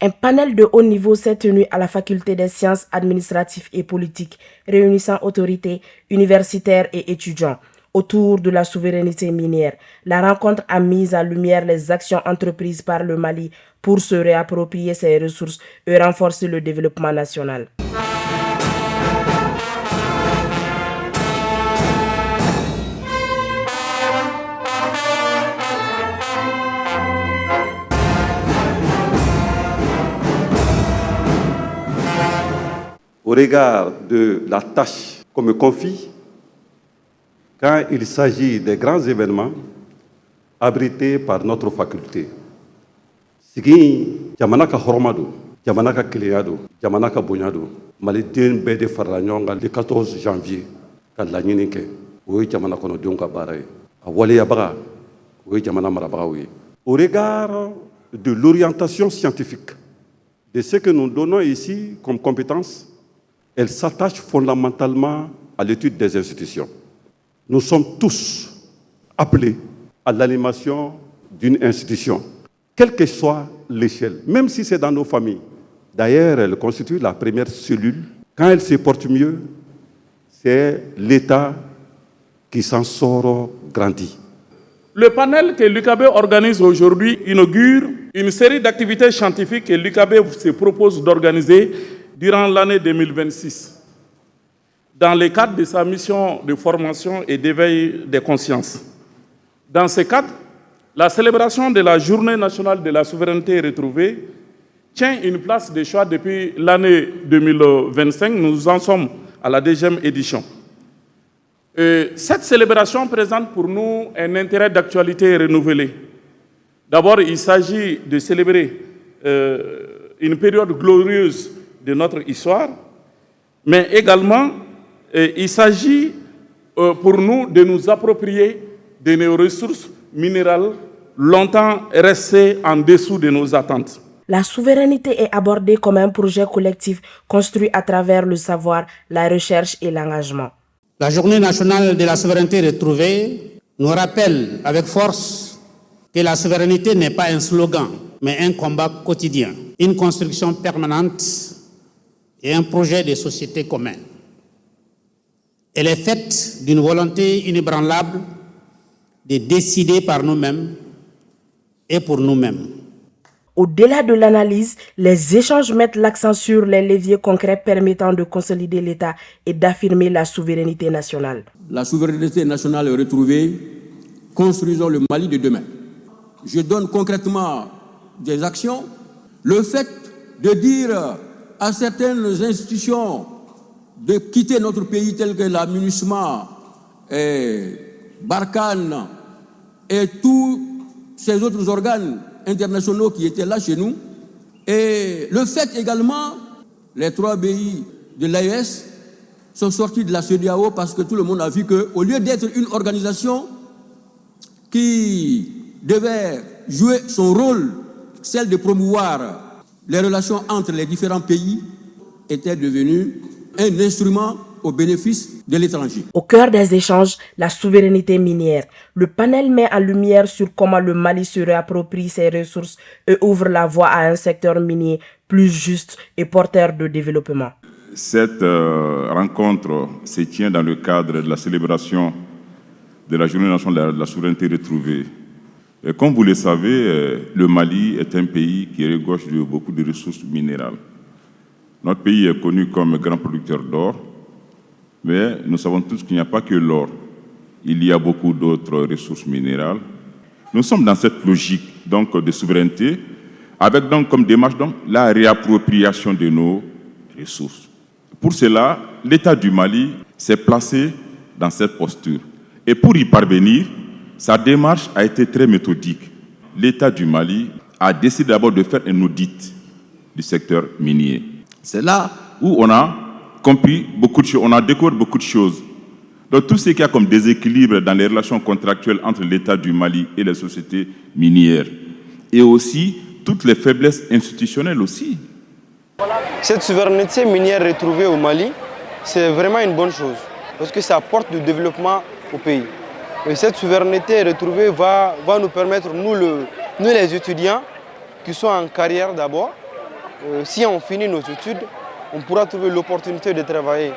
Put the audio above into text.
Un panel de haut niveau s'est tenu à la faculté des sciences administratives et politiques, réunissant autorités, universitaires et étudiants autour de la souveraineté minière. La rencontre a mis en lumière les actions entreprises par le Mali pour se réapproprier ses ressources et renforcer le développement national. Au regard de la tâche qu'on me confie, quand il s'agit des grands événements abrités par notre faculté, sigi jamana ka horoma do, jamana ka kileya do, jamana ka bonya do, maliden bɛɛ de farala ɲɔgɔn kan le 14 janvier ka laɲini kɛ o ye jamana kɔnɔdenw ka baara ye a waleyabaga o ye jamana marabagaw ye. Au regard de l'orientation scientifique de ce que nous donnons ici comme compétences, elle s'attache fondamentalement à l'étude des institutions. Nous sommes tous appelés à l'animation d'une institution, quelle que soit l'échelle, même si c'est dans nos familles. D'ailleurs, elle constitue la première cellule. Quand elle se porte mieux, c'est l'État qui s'en sort grandi. Le panel que l'UCAB organise aujourd'hui inaugure une série d'activités scientifiques que l'UCAB se propose d'organiser durant l'année 2026, dans le cadre de sa mission de formation et d'éveil des consciences. Dans ce cadre, la célébration de la Journée nationale de la souveraineté retrouvée tient une place de choix depuis l'année 2025. Nous en sommes à la 2e édition. Cette célébration présente pour nous un intérêt d'actualité renouvelé. D'abord, il s'agit de célébrer une période glorieuse de notre histoire, mais également il s'agit pour nous de nous approprier de nos ressources minérales longtemps restées en dessous de nos attentes. La souveraineté est abordée comme un projet collectif construit à travers le savoir, la recherche et l'engagement. La Journée nationale de la souveraineté retrouvée nous rappelle avec force que la souveraineté n'est pas un slogan, mais un combat quotidien, une construction permanente et un projet de société commun. Elle est faite d'une volonté inébranlable de décider par nous-mêmes et pour nous-mêmes. Au-delà de l'analyse, les échanges mettent l'accent sur les leviers concrets permettant de consolider l'État et d'affirmer la souveraineté nationale. La souveraineté nationale est retrouvée. Construisons le Mali de demain. Je donne concrètement des actions. Le fait de dire à certaines institutions de quitter notre pays telles que la MINUSMA, Barkhane et tous ces autres organes internationaux qui étaient là chez nous. Et le fait également, les 3 pays de l'AES sont sortis de la CEDEAO parce que tout le monde a vu qu'au lieu d'être une organisation qui devait jouer son rôle, celle de promouvoir les relations entre les différents pays, était devenue un instrument au bénéfice de l'étranger. Au cœur des échanges, la souveraineté minière. Le panel met en lumière sur comment le Mali se réapproprie ses ressources et ouvre la voie à un secteur minier plus juste et porteur de développement. Cette rencontre se tient dans le cadre de la célébration de la Journée nationale de la souveraineté retrouvée. Et comme vous le savez, le Mali est un pays qui regorge de beaucoup de ressources minérales. Notre pays est connu comme grand producteur d'or, mais nous savons tous qu'il n'y a pas que l'or. Il y a beaucoup d'autres ressources minérales. Nous sommes dans cette logique donc, de souveraineté, avec donc, comme démarche donc, la réappropriation de nos ressources. Pour cela, l'État du Mali s'est placé dans cette posture. Et pour y parvenir, sa démarche a été très méthodique. L'État du Mali a décidé d'abord de faire un audit du secteur minier. C'est là où on a compris beaucoup de choses, on a découvert beaucoup de choses. Donc tout ce qu'il y a comme déséquilibre dans les relations contractuelles entre l'État du Mali et les sociétés minières. Et aussi toutes les faiblesses institutionnelles aussi. Cette souveraineté minière retrouvée au Mali, c'est vraiment une bonne chose. Parce que ça apporte du développement au pays. Et cette souveraineté retrouvée va nous permettre, nous les étudiants, qui sont en carrière d'abord, si on finit nos études, on pourra trouver l'opportunité de travailler